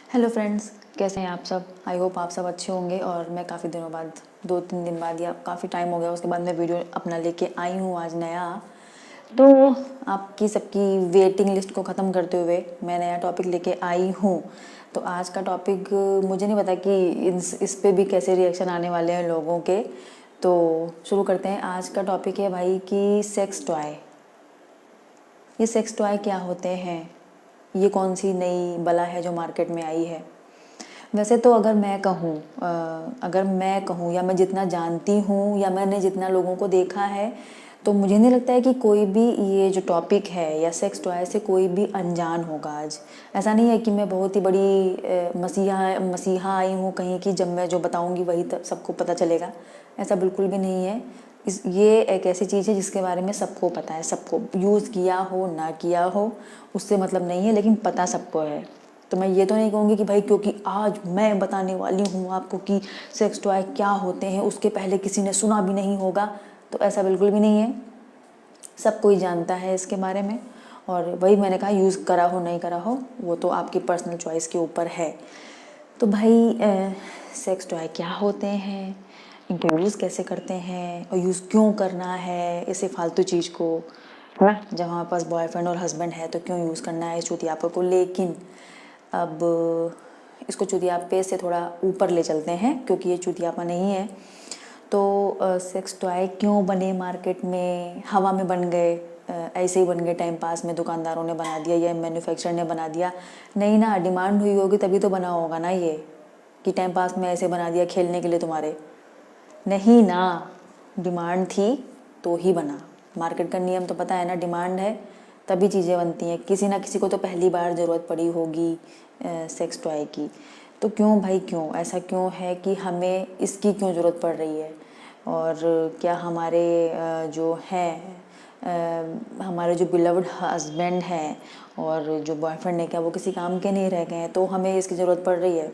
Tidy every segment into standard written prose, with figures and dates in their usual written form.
Hello friends, कैसे हैं आप सब। आई होप आप सब अच्छे होंगे। और मैं काफ़ी दिनों बाद 2-3 दिन बाद या काफ़ी टाइम हो गया उसके बाद मैं वीडियो अपना लेके आई हूँ आज नया। तो आपकी सबकी वेटिंग लिस्ट को ख़त्म करते हुए मैं नया टॉपिक लेके आई हूँ। तो आज का टॉपिक मुझे नहीं पता कि इस पे भी कैसे रिएक्शन आने वाले हैं लोगों के। तो शुरू करते हैं। आज का टॉपिक है भाई कि सेक्स टॉय। ये सेक्स टॉय क्या होते हैं, ये कौन सी नई बला है जो मार्केट में आई है। वैसे तो अगर मैं कहूँ या मैं जितना जानती हूँ या मैंने जितना लोगों को देखा है, तो मुझे नहीं लगता है कि कोई भी ये जो टॉपिक है या सेक्स टॉय से कोई भी अनजान होगा आज। ऐसा नहीं है कि मैं बहुत ही बड़ी मसीहा आई हूँ कहीं की, जब मैं जो बताऊँगी वही सबको पता चलेगा। ऐसा बिल्कुल भी नहीं है। ये एक ऐसी चीज़ है जिसके बारे में सबको पता है, सबको यूज़ किया हो ना किया हो उससे मतलब नहीं है, लेकिन पता सबको है। तो मैं ये तो नहीं कहूँगी कि भाई क्योंकि आज मैं बताने वाली हूँ आपको कि सेक्स टॉय क्या होते हैं उसके पहले किसी ने सुना भी नहीं होगा, तो ऐसा बिल्कुल भी नहीं है। सब कोई जानता है इसके बारे में। और वही मैंने कहा, यूज़ करा हो नहीं करा हो वो तो आपकी पर्सनल चॉइस के ऊपर है। तो भाई सेक्स टॉय क्या होते हैं, इनको यूज़ कैसे करते हैं और यूज़ क्यों करना है इसे फालतू चीज़ को, है ना। जब हमारे पास बॉयफ्रेंड और हस्बैंड है तो क्यों यूज़ करना है इस चुतियापे को। लेकिन अब इसको चुतियापे से थोड़ा ऊपर ले चलते हैं क्योंकि ये चुतियापा नहीं है। तो सेक्स टॉय क्यों बने मार्केट में, हवा में बन गए, ऐसे ही बन गए टाइम पास में, दुकानदारों ने बना दिया या मैन्युफैक्चरर ने बना दिया। नहीं ना, डिमांड हुई होगी तभी तो बना होगा ना ये, कि टाइम पास में ऐसे बना दिया खेलने के लिए तुम्हारे। नहीं ना, डिमांड थी तो ही बना। मार्केट का नियम तो पता है ना, डिमांड है तभी चीज़ें बनती हैं। किसी ना किसी को तो पहली बार ज़रूरत पड़ी होगी सेक्स टॉय की। तो क्यों भाई, क्यों ऐसा क्यों है कि हमें इसकी क्यों ज़रूरत पड़ रही है। और क्या हमारे जो हैं हमारे जो बिलव्ड हस्बैंड हैं और जो बॉयफ्रेंड है, क्या वो किसी काम के नहीं रह गए हैं तो हमें इसकी ज़रूरत पड़ रही है।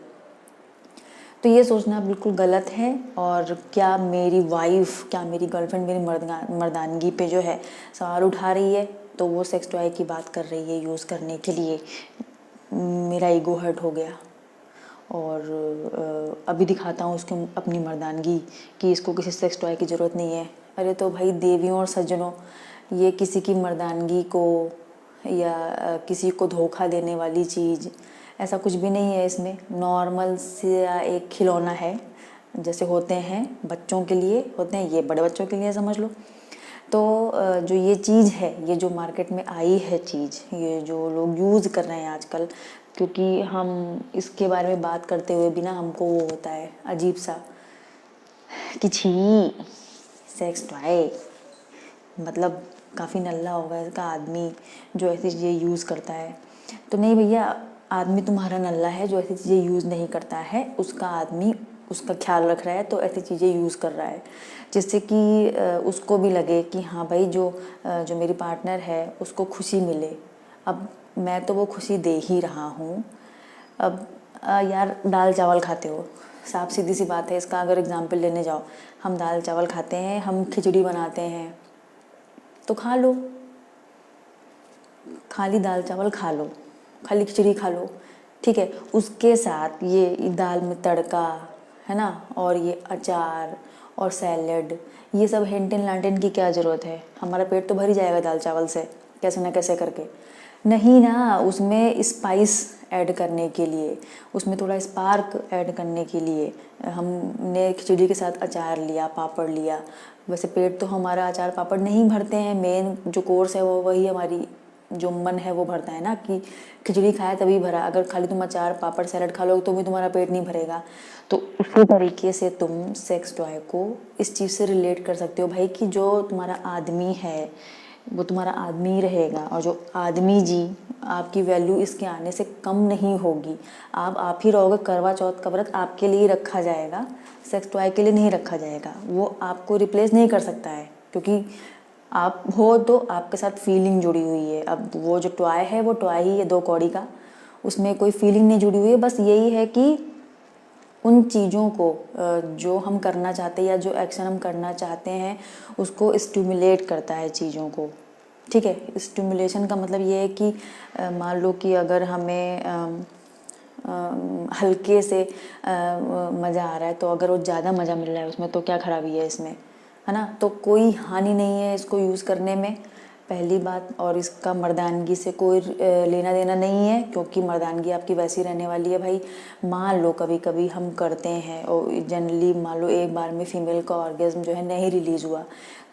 तो ये सोचना बिल्कुल गलत है। और क्या मेरी वाइफ़, क्या मेरी गर्लफ्रेंड मेरी मर्दानगी पे जो है सवाल उठा रही है तो वो सेक्स टॉय की बात कर रही है यूज़ करने के लिए, मेरा ईगो हर्ट हो गया। और अभी दिखाता हूँ उसको अपनी मर्दानगी कि इसको किसी सेक्स टॉय की ज़रूरत नहीं है। अरे तो भाई देवियों और सज्जनों, ये किसी की मर्दानगी को या किसी को धोखा देने वाली चीज़ ऐसा कुछ भी नहीं है। इसमें नॉर्मल सा एक खिलौना है, जैसे होते हैं बच्चों के लिए होते हैं, ये बड़े बच्चों के लिए समझ लो। तो जो ये चीज़ है, ये जो मार्केट में आई है चीज़, ये जो लोग यूज़ कर रहे हैं आजकल, क्योंकि हम इसके बारे में बात करते हुए भी ना हमको वो होता है अजीब सा कि छी, सेक्स टॉय मतलब काफ़ी नल्ला होगा इसका आदमी जो ऐसी चीज़ें यूज़ करता है। तो नहीं भैया, आदमी तुम्हारा नल्ला है जो ऐसी चीज़ें यूज़ नहीं करता है, उसका आदमी उसका ख्याल रख रहा है तो ऐसी चीज़ें यूज़ कर रहा है, जिससे कि उसको भी लगे कि हाँ भाई जो मेरी पार्टनर है उसको खुशी मिले। अब मैं तो वो खुशी दे ही रहा हूँ। अब यार दाल चावल खाते हो, साफ सीधी सी बात है, इसका अगर एग्जाम्पल लेने जाओ, हम दाल चावल खाते हैं, हम खिचड़ी बनाते हैं तो खा लो, खाली दाल चावल खा लो, खाली खिचड़ी खा लो, ठीक है। उसके साथ ये दाल में तड़का, है ना, और ये अचार और सैलेड, ये सब हेंटेन लांटेन की क्या ज़रूरत है। हमारा पेट तो भर ही जाएगा दाल चावल से कैसे ना कैसे करके। नहीं ना, उसमें स्पाइस ऐड करने के लिए, उसमें थोड़ा स्पार्क ऐड करने के लिए हमने खिचड़ी के साथ अचार लिया, पापड़ लिया। वैसे पेट तो हमारा अचार पापड़ नहीं भरते हैं, मेन जो कोर्स है वो वही हमारी जो मन है वो भरता है ना, कि खिचड़ी खाया तभी भरा। अगर खाली तुम अचार पापड़ सैलड खा लो तो भी तुम्हारा पेट नहीं भरेगा। तो उसी तरीके से तुम सेक्स टॉय को इस चीज़ से रिलेट कर सकते हो भाई, कि जो तुम्हारा आदमी है वो तुम्हारा आदमी ही रहेगा, और जो आदमी जी, आपकी वैल्यू इसके आने से कम नहीं होगी। आप ही रहोगे, करवा चौथ का व्रत आपके लिए ही रखा जाएगा, सेक्स टॉय के लिए नहीं रखा जाएगा। वो आपको रिप्लेस नहीं कर सकता है, क्योंकि आप हो तो आपके साथ फीलिंग जुड़ी हुई है। अब वो जो टॉय है वो टॉय ही है 2 कौड़ी का, उसमें कोई फीलिंग नहीं जुड़ी हुई है। बस यही है कि उन चीज़ों को जो हम करना चाहते हैं या जो एक्शन हम करना चाहते हैं उसको स्टिमुलेट करता है चीज़ों को, ठीक है। स्टिमुलेशन का मतलब ये है कि मान लो कि अगर हमें हल्के से मज़ा आ रहा है, तो अगर वो ज़्यादा मज़ा मिल रहा है उसमें तो क्या खराबी है इसमें, है ना। तो कोई हानि नहीं है इसको यूज़ करने में, पहली बात। और इसका मर्दानगी से कोई लेना देना नहीं है, क्योंकि मर्दानगी आपकी वैसी रहने वाली है भाई। मान लो कभी कभी हम करते हैं और जनरली मान लो एक बार में फीमेल का ऑर्गेज़म जो है नहीं रिलीज़ हुआ,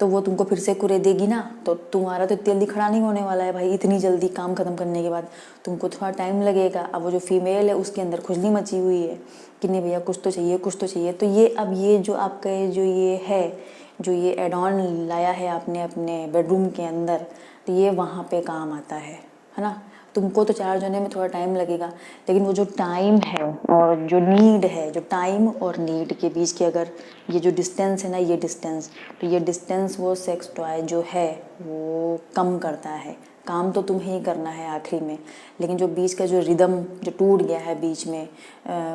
तो वो तुमको फिर से कुरे देगी ना, तो तुम्हारा तो इतनी जल्दी खड़ा नहीं होने वाला है भाई। इतनी जल्दी काम ख़त्म करने के बाद तुमको थोड़ा टाइम लगेगा। अब वो जो फीमेल है उसके अंदर खुजली मची हुई है कि नहीं भैया कुछ तो चाहिए, कुछ तो चाहिए। तो ये अब ये जो आपका जो ये है, जो ये एड ऑन लाया है आपने अपने बेडरूम के अंदर, तो ये वहाँ पे काम आता है ना। तुमको तो चार्ज होने में थोड़ा टाइम लगेगा, लेकिन वो जो टाइम है और जो नीड है, जो टाइम और नीड के बीच की अगर ये जो डिस्टेंस है ना, ये डिस्टेंस, तो ये डिस्टेंस वो सेक्स टॉय जो है वो कम करता है। काम तो तुम्हें ही करना है आखिरी में, लेकिन जो बीच का जो रिदम जो टूट गया है बीच में,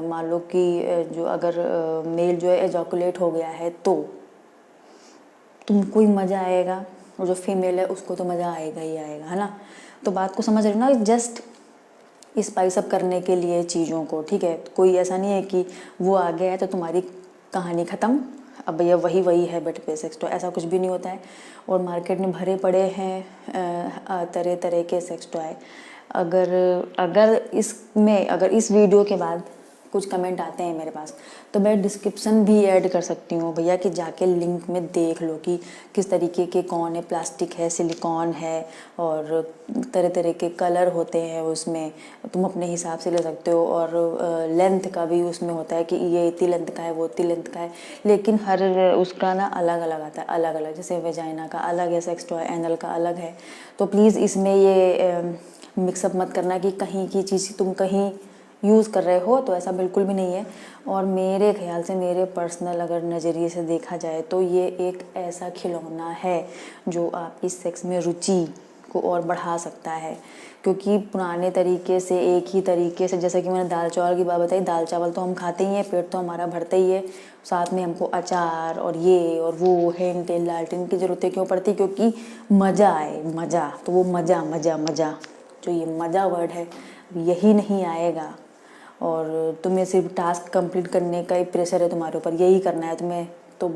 मान लो कि जो अगर मेल जो है एजोकुलेट हो गया है, तो तुमको ही मज़ा आएगा और जो फीमेल है उसको तो मज़ा आएगा ही आएगा, है ना। तो बात को समझ रहे हो ना, जस्ट स्पाइस अप करने के लिए चीज़ों को, ठीक है। कोई ऐसा नहीं है कि वो आ गया है तो तुम्हारी कहानी ख़त्म, अब भैया वही वही है बेड पे सेक्स टॉय, ऐसा कुछ भी नहीं होता है। और मार्केट में भरे पड़े हैं तरह तरह के सेक्स टॉय। अगर अगर इसमें अगर इस वीडियो के बाद कुछ कमेंट आते हैं मेरे पास, तो मैं डिस्क्रिप्शन भी ऐड कर सकती हूँ भैया, कि जाके लिंक में देख लो कि किस तरीके के कौन है, प्लास्टिक है, सिलिकॉन है, और तरह तरह के कलर होते हैं उसमें, तुम अपने हिसाब से ले सकते हो। और लेंथ का भी उसमें होता है कि ये इतनी लेंथ का है, वो इतनी लेंथ का है, लेकिन हर उसका ना अलग अलग आता है, अलग अलग। जैसे वेजाइना का अलग है सेक्स टॉय, एनल का अलग है। तो प्लीज़ इसमें ये मिक्सअप मत करना कि कहीं की चीज़ तुम कहीं यूज़ कर रहे हो, तो ऐसा बिल्कुल भी नहीं है। और मेरे ख्याल से, मेरे पर्सनल अगर नज़रिए से देखा जाए, तो ये एक ऐसा खिलौना है जो आपकी सेक्स में रुचि को और बढ़ा सकता है। क्योंकि पुराने तरीके से, एक ही तरीके से, जैसे कि मैंने दाल चावल की बात बताई, दाल चावल तो हम खाते ही हैं, पेट तो हमारा भरता ही है, साथ में हमको अचार और ये और वो हेन टेल लालटेन की ज़रूरतें क्यों पड़ती, क्योंकि मज़ा आए, मज़ा। तो वो मज़ा मज़ा मज़ा, जो ये मज़ा वर्ड है, यही नहीं आएगा। और तुम्हें सिर्फ टास्क कंप्लीट करने का ही प्रेशर है तुम्हारे ऊपर, यही करना है तुम्हें, तो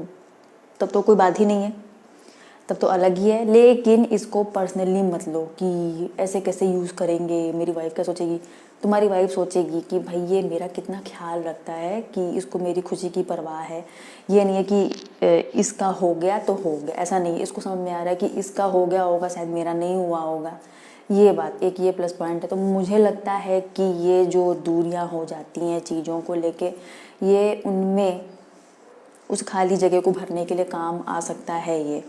तब तो कोई बात ही नहीं है, तब तो अलग ही है। लेकिन इसको पर्सनली मत लो कि ऐसे कैसे यूज़ करेंगे, मेरी वाइफ क्या सोचेगी। तुम्हारी वाइफ सोचेगी कि भाई ये मेरा कितना ख्याल रखता है, कि इसको मेरी खुशी की परवाह है। ये नहीं है कि इसका हो गया तो हो गया, ऐसा नहीं है। इसको समझ में आ रहा है कि इसका हो गया होगा, शायद मेरा नहीं हुआ होगा। ये बात एक, ये प्लस पॉइंट है। तो मुझे लगता है कि ये जो दूरियां हो जाती हैं चीज़ों को लेके, ये उनमें उस खाली जगह को भरने के लिए काम आ सकता है। ये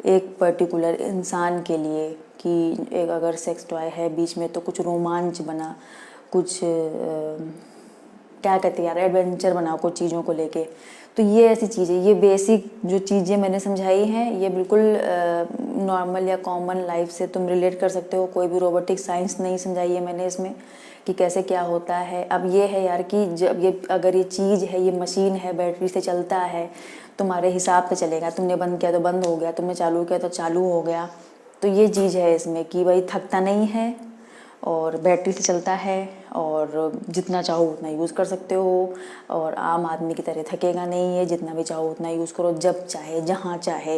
एक पर्टिकुलर इंसान के लिए, कि एक अगर सेक्स टॉय है बीच में, तो कुछ रोमांच बना, कुछ क्या कहते हैं यार, एडवेंचर बना कुछ चीज़ों को लेके। तो ये ऐसी चीज़ें, ये बेसिक जो चीज़ें मैंने समझाई हैं, ये बिल्कुल नॉर्मल या कॉमन लाइफ से तुम रिलेट कर सकते हो। कोई भी रोबोटिक साइंस नहीं समझाई है मैंने इसमें कि कैसे क्या होता है। अब ये है यार कि जब ये अगर ये चीज़ है, ये मशीन है, बैटरी से चलता है, तुम्हारे हिसाब से चलेगा। तुमने बंद किया तो बंद हो गया, तुमने चालू किया तो चालू हो गया। तो ये चीज़ है इसमें कि भाई थकता नहीं है और बैटरी से चलता है, और जितना चाहो उतना यूज़ कर सकते हो, और आम आदमी की तरह थकेगा नहीं है। जितना भी चाहो उतना यूज़ करो, जब चाहे जहाँ चाहे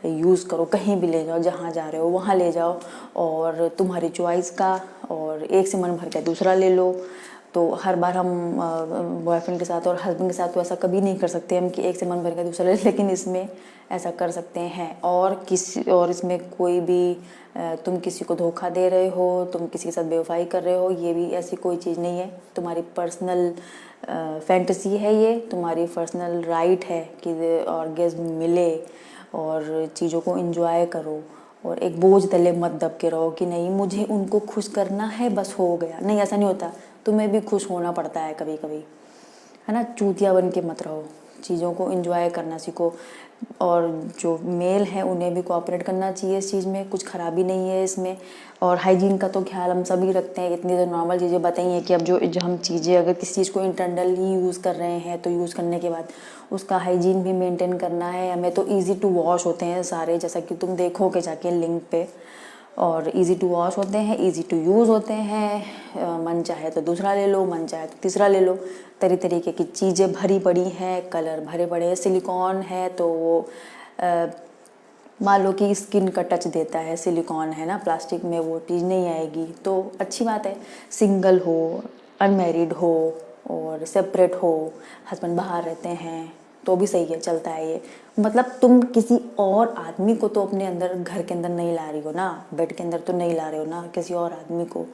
यूज़ करो, कहीं भी ले जाओ, जहाँ जा रहे हो वहाँ ले जाओ, और तुम्हारी चॉइस का। और एक से मन भर के दूसरा ले लो। तो हर बार हम बॉयफ्रेंड के साथ और हस्बैंड के साथ तो ऐसा कभी नहीं कर सकते हम कि एक से मन भर के दूसरा ले, लेकिन इसमें ऐसा कर सकते हैं। और इसमें कोई भी तुम किसी को धोखा दे रहे हो, तुम किसी के साथ बेवफाई कर रहे हो, ये भी ऐसी कोई चीज़ नहीं है। तुम्हारी पर्सनल फैंटेसी है, ये तुम्हारी पर्सनल राइट है कि ऑर्गेज़्म मिले, और चीज़ों को एंजॉय करो। और एक बोझ तले मत दब के रहो कि नहीं मुझे उनको खुश करना है, बस हो गया। नहीं, ऐसा नहीं होता, तुम्हें भी खुश होना पड़ता है कभी कभी, है ना। चूतिया बन के मत रहो, चीज़ों को एंजॉय करना सीखो। और जो मेल हैं उन्हें भी कोऑपरेट करना चाहिए इस चीज़ में, कुछ ख़राबी नहीं है इसमें। और हाइजीन का तो ख्याल हम सभी रखते हैं। इतनी तो नॉर्मल चीज़ें बताई हैं कि अब जो हम चीज़ें अगर किसी चीज़ को इंटरनली यूज़ कर रहे हैं, तो यूज़ करने के बाद उसका हाइजीन भी मेंटेन करना है हमें। तो ईज़ी टू वॉश होते हैं सारे, जैसा कि तुम देखोगे जाके लिंक पे। और इजी टू वॉश होते हैं, इजी टू यूज़ होते हैं। मन चाहे तो दूसरा ले लो, मन चाहे तो तीसरा ले लो। तरह तरीके की चीज़ें भरी पड़ी हैं, कलर भरे पड़े हैं। सिलिकॉन है तो वो मान लो कि स्किन का टच देता है, सिलिकॉन है ना, प्लास्टिक में वो चीज़ नहीं आएगी, तो अच्छी बात है। सिंगल हो, अनमैरिड हो और सेपरेट हो, हस्बैंड बाहर रहते हैं तो भी सही है, चलता है ये। मतलब तुम किसी और आदमी को तो अपने अंदर, घर के अंदर नहीं ला रही हो ना, बेड के अंदर तो नहीं ला रहे हो ना किसी और आदमी को,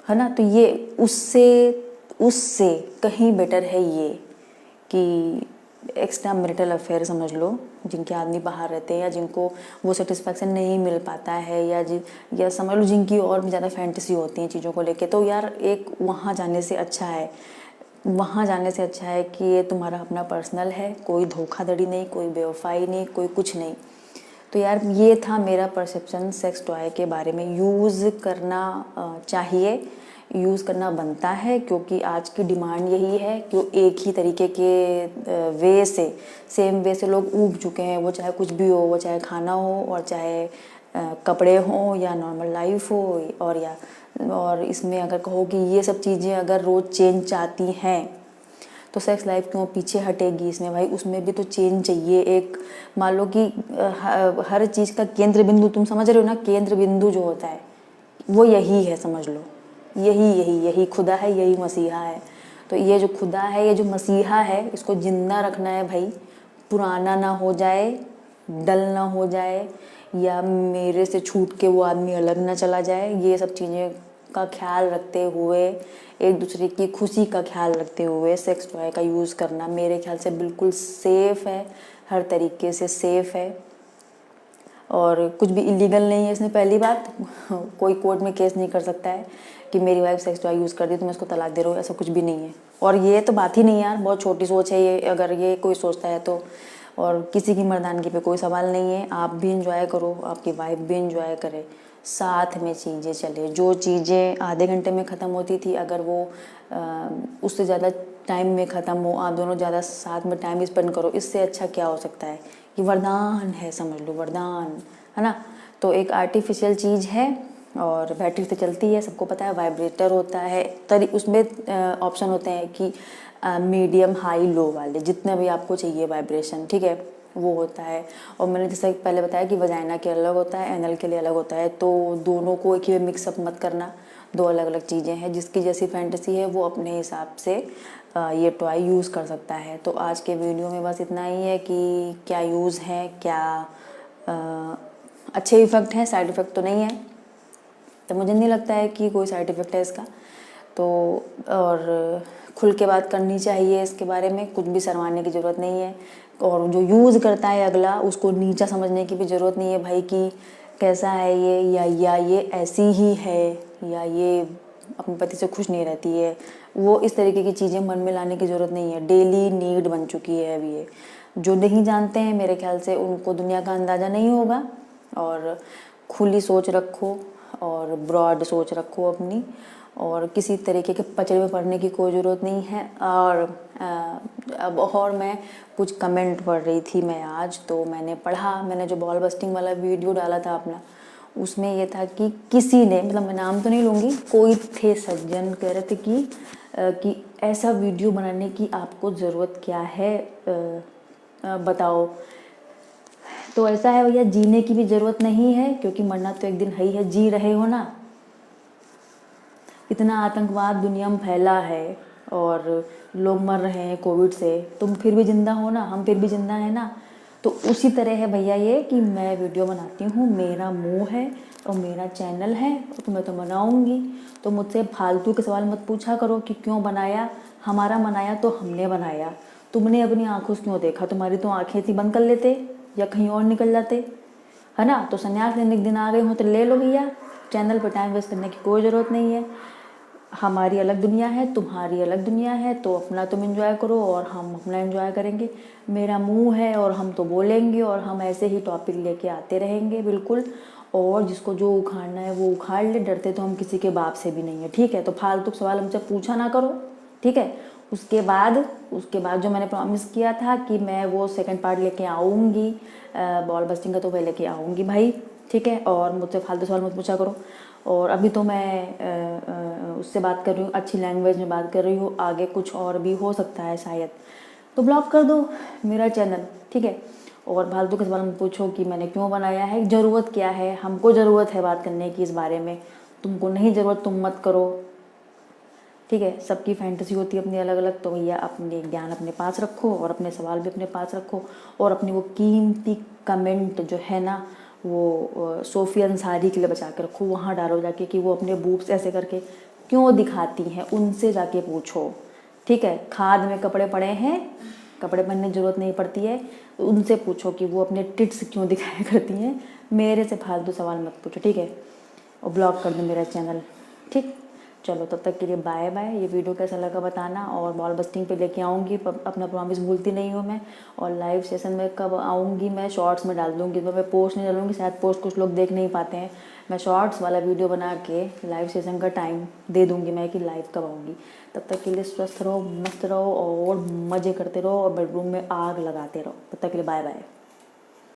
है ना। तो ये उससे उससे कहीं बेटर है ये कि एक्स्ट्रा मैरिटल अफेयर समझ लो, जिनके आदमी बाहर रहते हैं या जिनको वो सेटिस्फैक्शन नहीं मिल पाता है, या समझ लो जिनकी और भी ज़्यादा फैंटेसी होती हैं चीज़ों को लेके, तो यार एक वहाँ जाने से अच्छा है, वहाँ जाने से अच्छा है कि ये तुम्हारा अपना पर्सनल है, कोई धोखाधड़ी नहीं, कोई बेवफाई नहीं, कोई कुछ नहीं। तो यार ये था मेरा परसेप्शन सेक्स टॉय के बारे में। यूज़ करना चाहिए, यूज़ करना बनता है, क्योंकि आज की डिमांड यही है कि एक ही तरीके के वे से, सेम वे से लोग ऊब चुके हैं। वो चाहे कुछ भी हो, वो चाहे खाना हो और चाहे कपड़े हों या नॉर्मल लाइफ हो, और इसमें अगर कहो कि ये सब चीज़ें अगर रोज़ चेंज चाहती हैं तो सेक्स लाइफ क्यों पीछे हटेगी इसमें भाई। उसमें भी तो चेंज चाहिए। एक मान लो कि हर चीज़ का केंद्र बिंदु, तुम समझ रहे हो ना, केंद्र बिंदु जो होता है वो यही है, समझ लो। यही यही यही खुदा है, यही मसीहा है। तो ये जो खुदा है, ये जो मसीहा है, इसको जिंदा रखना है भाई। पुराना ना हो जाए, डल ना हो जाए, या मेरे से छूट के वो आदमी अलग ना चला जाए। ये सब चीज़ें का ख्याल रखते हुए, एक दूसरे की खुशी का ख्याल रखते हुए सेक्स टॉय का यूज़ करना मेरे ख्याल से बिल्कुल सेफ़ है, हर तरीके से सेफ़ है, और कुछ भी इलीगल नहीं है इसमें। पहली बात, कोई कोर्ट में केस नहीं कर सकता है कि मेरी वाइफ सेक्स टॉय यूज़ कर दी तो मैं उसको तलाक दे रहा हूँ, ऐसा कुछ भी नहीं है। और ये तो बात ही नहीं है यार, बहुत छोटी सोच है ये, अगर ये कोई सोचता है तो। और किसी की मर्दानगी पे कोई सवाल नहीं है। आप भी इंजॉय करो, आपकी वाइफ भी इंजॉय करे, साथ में चीज़ें चले। जो चीज़ें आधे घंटे में ख़त्म होती थी, अगर वो उससे ज़्यादा टाइम में ख़त्म हो, आप दोनों ज़्यादा साथ में टाइम स्पेंड करो, इससे अच्छा क्या हो सकता है। ये वरदान है, समझ लो, वरदान है ना। तो एक आर्टिफिशियल चीज़ है और बैटरी से चलती है, सबको पता है। वाइब्रेटर होता है, तरी उसमें ऑप्शन होते हैं कि मीडियम, हाई, लो वाले, जितने भी आपको चाहिए वाइब्रेशन, ठीक है, वो होता है। और मैंने जैसे पहले बताया कि वजाइना के अलग होता है, एनल के लिए अलग होता है, तो दोनों को एक ही में मिक्सअप मत करना। दो अलग अलग चीज़ें हैं। जिसकी जैसी फैंटेसी है वो अपने हिसाब से ये टॉय यूज़ कर सकता है। तो आज के वीडियो में बस इतना ही है कि क्या यूज़ है, क्या अच्छे इफ़ेक्ट हैं, साइड इफ़ेक्ट तो नहीं है। तो मुझे नहीं लगता है कि कोई साइड इफ़ेक्ट है इसका। तो और खुल के बात करनी चाहिए इसके बारे में, कुछ भी शर्माने की ज़रूरत नहीं है। और जो यूज़ करता है अगला, उसको नीचा समझने की भी ज़रूरत नहीं है भाई कि कैसा है ये, या ये ऐसी ही है, या ये अपने पति से खुश नहीं रहती है। वो इस तरीके की चीज़ें मन में लाने की ज़रूरत नहीं है। डेली नीड बन चुकी है अभी ये। जो नहीं जानते हैं, मेरे ख्याल से उनको दुनिया का अंदाज़ा नहीं होगा। और खुली सोच रखो और ब्रॉड सोच रखो अपनी, और किसी तरीके के पचड़े में पड़ने की कोई ज़रूरत नहीं है। और अब और मैं कुछ कमेंट पढ़ रही थी मैं आज, तो मैंने जो बॉल बस्टिंग वाला वीडियो डाला था अपना, उसमें ये था कि किसी ने, मतलब मैं नाम तो नहीं लूँगी, कोई थे सज्जन कह रहे थे कि ऐसा वीडियो बनाने की आपको ज़रूरत क्या है, बताओ। तो ऐसा है भैया, जीने की भी ज़रूरत नहीं है, क्योंकि मरना तो एक दिन है ही है। जी रहे हो ना। इतना आतंकवाद दुनिया में फैला है और लोग मर रहे हैं कोविड से, तुम फिर भी ज़िंदा हो ना, हम फिर भी ज़िंदा है ना। तो उसी तरह है भैया ये कि मैं वीडियो बनाती हूँ, मेरा मुंह है और मेरा चैनल है, तो मैं तो बनाऊँगी। तो मुझसे फालतू के सवाल मत पूछा करो कि क्यों बनाया। हमारा बनाया तो हमने बनाया, तुमने अपनी आँखों से क्यों देखा। तुम्हारी तो आँखें थी, बंद कर लेते या कहीं और निकल जाते, है ना। तो संन्यास लेने के दिन आ गए हो तो ले लो भैया। चैनल पर टाइम वेस्ट करने की कोई ज़रूरत नहीं है। हमारी अलग दुनिया है, तुम्हारी अलग दुनिया है, तो अपना तुम एंजॉय करो और हम अपना एंजॉय करेंगे। मेरा मुंह है और हम तो बोलेंगे, और हम ऐसे ही टॉपिक लेके आते रहेंगे बिल्कुल। और जिसको जो उखाड़ना है वो उखाड़ ले, डरते तो हम किसी के बाप से भी नहीं है, ठीक है। तो फालतू सवाल हमसे पूछा ना करो, ठीक है। उसके बाद जो मैंने प्रॉमिस किया था कि मैं वो सेकंड पार्ट लेके आऊँगी, बॉल बस्टिंग का, तो मैं लेके आऊँगी भाई, ठीक है, और मुझसे फालतू सवाल मत पूछा करो। और अभी तो मैं उससे बात कर रही हूँ, अच्छी लैंग्वेज में बात कर रही हूँ, आगे कुछ और भी हो सकता है शायद, तो ब्लॉक कर दो मेरा चैनल, ठीक है। और फालतू के सवाल मत पूछो कि मैंने क्यों बनाया है, ज़रूरत क्या है, हमको ज़रूरत है बात करने की इस बारे में, तुमको नहीं ज़रूरत तुम मत करो, ठीक है। सबकी फैंटेसी होती है अपनी अलग अलग, तो भैया अपने ज्ञान अपने पास रखो और अपने सवाल भी अपने पास रखो, और अपनी वो कीमती कमेंट जो है ना वो सोफ़िया अंसारी के लिए बचा के रखो, वहाँ डालो जाके कि वो अपने बूब्स ऐसे करके क्यों दिखाती हैं, उनसे जाके पूछो, ठीक है। खाद में कपड़े पड़े हैं, कपड़े पहनने की ज़रूरत नहीं पड़ती है, तो उनसे पूछो कि वो अपने टिट्स क्यों दिखाया करती हैं, मेरे से फालतू सवाल मत पूछो, ठीक है। और ब्लॉक कर दो मेरा चैनल, ठीक। चलो तब तक के लिए बाय बाय। ये वीडियो कैसा लगा बताना, और बॉल बस्टिंग पे लेके आऊँगी, अपना प्रॉमिस भूलती नहीं हूँ मैं। और लाइव सेशन में कब आऊँगी मैं शॉर्ट्स में डाल दूँगी, तो मैं पोस्ट नहीं डालूँगी, शायद पोस्ट कुछ लोग देख नहीं पाते हैं। मैं शॉर्ट्स वाला वीडियो बना के लाइव सेशन का टाइम दे दूँगी मैं कि लाइव कब आऊँगी। तब तक के लिए स्वस्थ रहो, मस्त रहो और मज़े करते रहो और बेडरूम में आग लगाते रहो। तब तक के लिए बाय बाय।